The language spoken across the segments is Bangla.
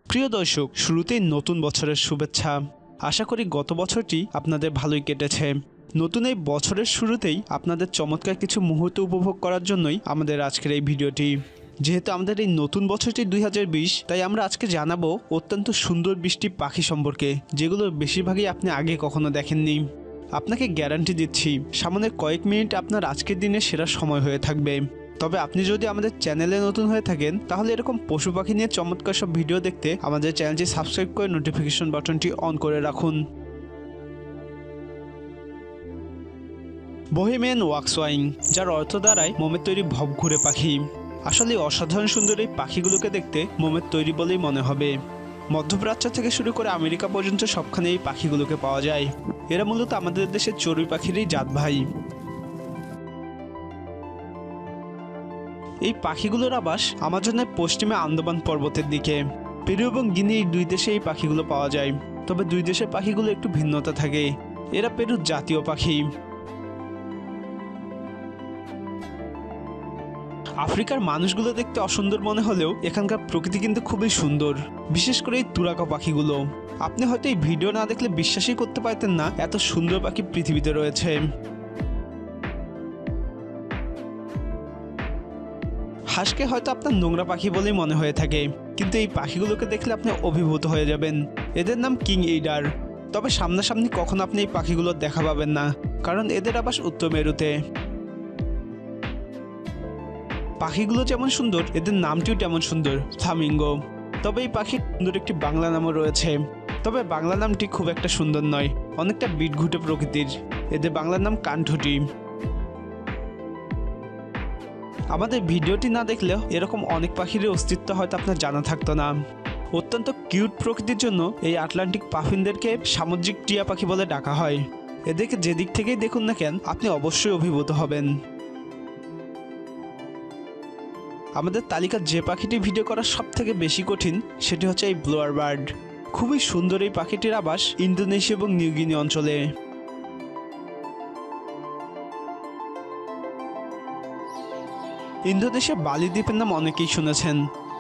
প্রিয় দর্শক, শুরুতেই নতুন বছরের শুভেচ্ছা। আশা করি গত বছরটি আপনাদের ভালোই কেটেছে। নতুন এই বছরের শুরুতেই আপনাদের চমৎকার কিছু মুহূর্ত উপভোগ করার জন্যই আমাদের আজকের এই ভিডিওটি। যেহেতু আমাদের এই নতুন বছরটি 2020, তাই আমরা আজকে জানাবো অত্যন্ত সুন্দর বৃষ্টি পাখি সম্পর্কে, যেগুলোর বেশিরভাগই আপনি আগে কখনো দেখেননি। আপনাকে গ্যারান্টি দিচ্ছি, সামনের কয়েক মিনিট আপনার আজকের দিনের সেরা সময় হয়ে থাকবে। তবে আপনি যদি আমাদের চ্যানেলে নতুন হয়ে থাকেন, তাহলে এরকম পশু পাখি নিয়ে চমৎকার সব ভিডিও দেখতে আমাদের চ্যানেলটি সাবস্ক্রাইব করে নোটিফিকেশন বাটনটি অন করে রাখুন। বোহেমিয়ান ওয়াক্সওয়াইং, যার অর্থ দাঁড়ায় মোমের তৈরি ভবঘুরে পাখি। আসলে অসাধারণ সুন্দর এই পাখিগুলোকে দেখতে মোমের তৈরি বলেই মনে হবে। মধ্যপ্রাচ্য থেকে শুরু করে আমেরিকা পর্যন্ত সবখানে এই পাখিগুলোকে পাওয়া যায়। এরা মূলত আমাদের দেশের চড়ুই পাখিরই জাত ভাই। এই পাখিগুলোর আবাস আমাজনের পশ্চিমে আন্দামান পর্বতের দিকে। পেরু এবং গিনি এই দুই দেশে এই পাখিগুলো পাওয়া যায়। তবে দুই দেশের পাখিগুলো একটু ভিন্নতা থাকে। এরা পেরুর জাতীয় পাখি। আফ্রিকার মানুষগুলো দেখতে অসুন্দর মনে হলেও এখানকার প্রকৃতি কিন্তু খুবই সুন্দর, বিশেষ করে এই তুরাকা পাখিগুলো। আপনি হয়তো এই ভিডিও না দেখলে বিশ্বাসই করতে পারতেন না এত সুন্দর পাখি পৃথিবীতে রয়েছে। হাঁসকে হয়তো আপনার নোংরা পাখি বলেই মনে হয়ে থাকে, কিন্তু এই পাখিগুলোকে দেখলে আপনি অভিভূত হয়ে যাবেন। এদের নাম কিং এইডার। তবে সামনাসামনি কখনো আপনি এই পাখিগুলোর দেখা পাবেন না, কারণ এদের আবাস উত্তর মেরুতে। পাখিগুলো যেমন সুন্দর, এদের নামটিও তেমন সুন্দর, ফ্লামিঙ্গো। তবে এই পাখির সুন্দর একটি বাংলা নামও রয়েছে। তবে বাংলা নামটি খুব একটা সুন্দর নয়, অনেকটা বিটঘুটে প্রকৃতির। এদের বাংলা নাম কানঠুটি। আমাদের ভিডিওটি না দেখলেও এরকম অনেক পাখির অস্তিত্ব হয়তো আপনার জানা থাকতো না। অত্যন্ত কিউট প্রকৃতির জন্য এই আটলান্টিক পাফিনদেরকে সামুদ্রিক টিয়া পাখি বলে ডাকা হয়। এদেরকে যেদিক থেকেই দেখুন না কেন, আপনি অবশ্যই অভিভূত হবেন। আমাদের তালিকার যে পাখিটি ভিডিও করা সব থেকে বেশি কঠিন, সেটি হচ্ছে এই ব্লোয়ার বার্ড। খুবই সুন্দর এই পাখিটির আবাস ইন্দোনেশিয়া এবং নিউগিনি অঞ্চলে। ইন্দোনেশিয়া বালি দ্বীপের নাম অনেকেই শুনেছেন।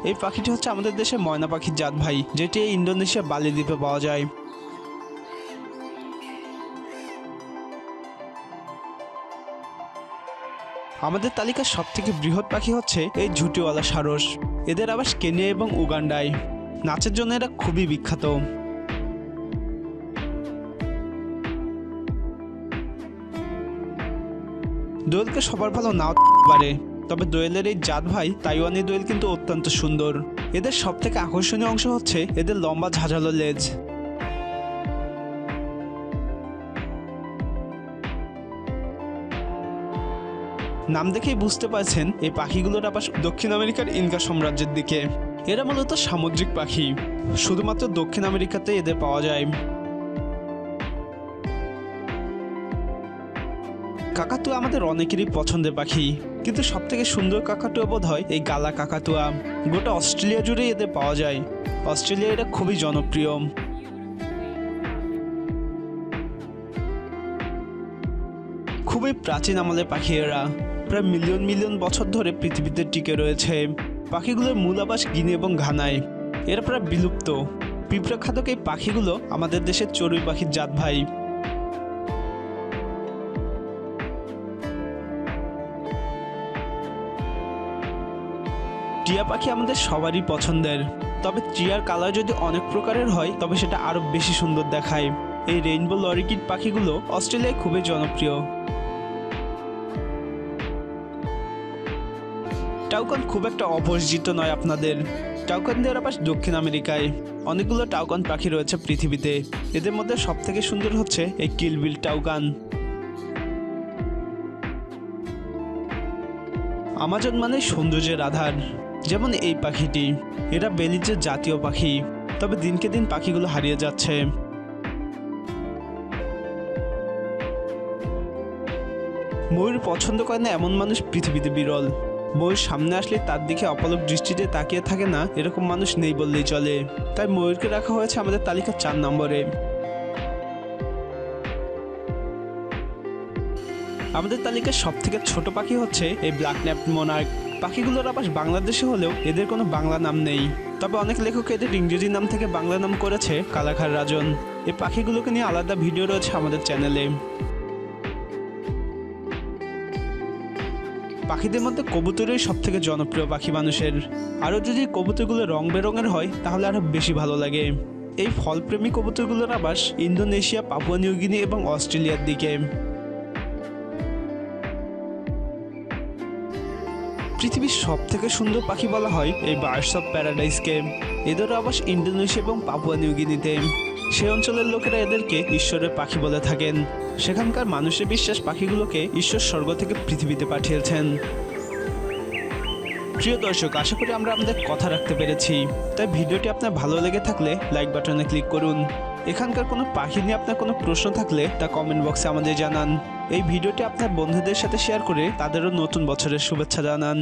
এই পাখিটি হচ্ছে আমাদের দেশের ময়না পাখির জাত ভাই, যেটি এই ইন্দোনেশিয়া বালি দ্বীপে পাওয়া যায়। আমাদের তালিকার সব থেকে বৃহৎ পাখি হচ্ছে এই ঝুঁটিওয়ালা সারস। এদের আবাস কেনিয়া এবং উগান্ডায়। নাচের জন্য এরা খুবই বিখ্যাত। দোয়েলকে সবার ভালো নাও পারে, তবে দোয়েলের এই জাত ভাই তাইওয়ানি দোয়েল কিন্তু অত্যন্ত সুন্দর। এদের সব থেকে আকর্ষণীয় অংশ হচ্ছে এদের লম্বা ঝাঁঝালো লেজ। নাম দেখেই বুঝতে পারছেন এই পাখিগুলোর আবাস দক্ষিণ আমেরিকার ইনকা সাম্রাজ্যের দিকে। এরা মূলত সামুদ্রিক পাখি, শুধুমাত্র দক্ষিণ আমেরিকাতে এদের পাওয়া যায়। কাকাতুয়া আমাদের অনেকেরই পছন্দের পাখি, কিন্তু সব থেকে সুন্দর কাকাতুয়া বোধ হয় এই গালা কাকাতুয়া। গোটা অস্ট্রেলিয়া জুড়েই এদের পাওয়া যায়। অস্ট্রেলিয়া এরা খুবই জনপ্রিয়। খুবই প্রাচীন আমলের পাখি এরা, প্রায় মিলিয়ন মিলিয়ন বছর ধরে পৃথিবীতে টিকে রয়েছে। পাখিগুলোর মূল আবাস গিনি এবং ঘানায়। এরা প্রায় বিলুপ্ত। পিঁপড়া খাদক এই পাখিগুলো আমাদের দেশের চড়ুই পাখির জাত ভাই। টিয়া পাখি আমাদের সবারই পছন্দের, তবে টিয়ার কালার যদি অনেক প্রকারের হয় তবে সেটা আরো বেশি সুন্দর দেখায়। এই রেইনবো লরিকিড পাখিগুলো অস্ট্রেলিয়ায় খুবই জনপ্রিয়। টাউকান খুব একটা অপরিচিত নয় আপনাদের। টাউকানদের আবাস দক্ষিণ আমেরিকায়। অনেকগুলো টাউকান পাখি রয়েছে পৃথিবীতে। এদের মধ্যে সব থেকে সুন্দর হচ্ছে এই কিলবিল টাউকান। আমাজন মানে সৌন্দর্যের আধার, যেমন এই পাখিটি। এরা বেলিজের জাতীয় পাখি, তবে দিনকে দিন পাখিগুলো হারিয়ে যাচ্ছে। ময়ূর পছন্দ করে না এমন মানুষ পৃথিবীতে বিরল। ময়ূর সামনে আসলে তার দিকে অপলক দৃষ্টিতে তাকিয়ে থাকে না এরকম মানুষ নেই বললেই চলে। তাই ময়ূরকে রাখা হয়েছে আমাদের তালিকার 4 নম্বরে। আমাদের তালিকার সব থেকে ছোট পাখি হচ্ছে এই ব্ল্যাক নেপড মনার্ক। পাখিগুলোর আবাস বাংলাদেশে হলেও এদের কোনো বাংলা নাম নেই, তবে অনেক লেখক এদের ইংরেজি নাম থেকে বাংলা নাম করেছে কালাঘাড় রাজন। এই পাখিগুলোকে নিয়ে আলাদা ভিডিও রয়েছে আমাদের চ্যানেলে। পাখিদের মধ্যে কবুতরই সব থেকে জনপ্রিয় পাখি মানুষের। আরও যদি কবুতরগুলো রং বেরঙের হয় তাহলে আরও বেশি ভালো লাগে। এই ফলপ্রেমী কবুতরগুলোর আবাস ইন্দোনেশিয়া, পাপুয়া নিউগিনি এবং অস্ট্রেলিয়ার দিকে। পৃথিবীর সব থেকে সুন্দর পাখি বলা হয় এই বার্ডস অফ প্যারাডাইসকে। এদের আবাস ইন্দোনেশিয়া এবং পাপুয়া নিউগিনিতে। সেই অঞ্চলের লোকেরা এদেরকে ঈশ্বরের পাখি বলে থাকেন। সেখানকার মানুষের বিশ্বাস পাখিগুলোকে ঈশ্বর স্বর্গ থেকে পৃথিবীতে পাঠিয়েছেন। প্রিয় দর্শক, আশা করি আমরা আমাদের কথা রাখতে পেরেছি। তাই ভিডিওটি আপনার ভালো লেগে থাকলে লাইক বাটনে ক্লিক করুন। এখানকার কোনো পাখি নিয়ে আপনার কোনো প্রশ্ন থাকলে তা কমেন্ট বক্সে আমাদের জানান। এই ভিডিওটি আপনার বন্ধুদের সাথে শেয়ার করে তাদেরও নতুন বছরের শুভেচ্ছা জানান।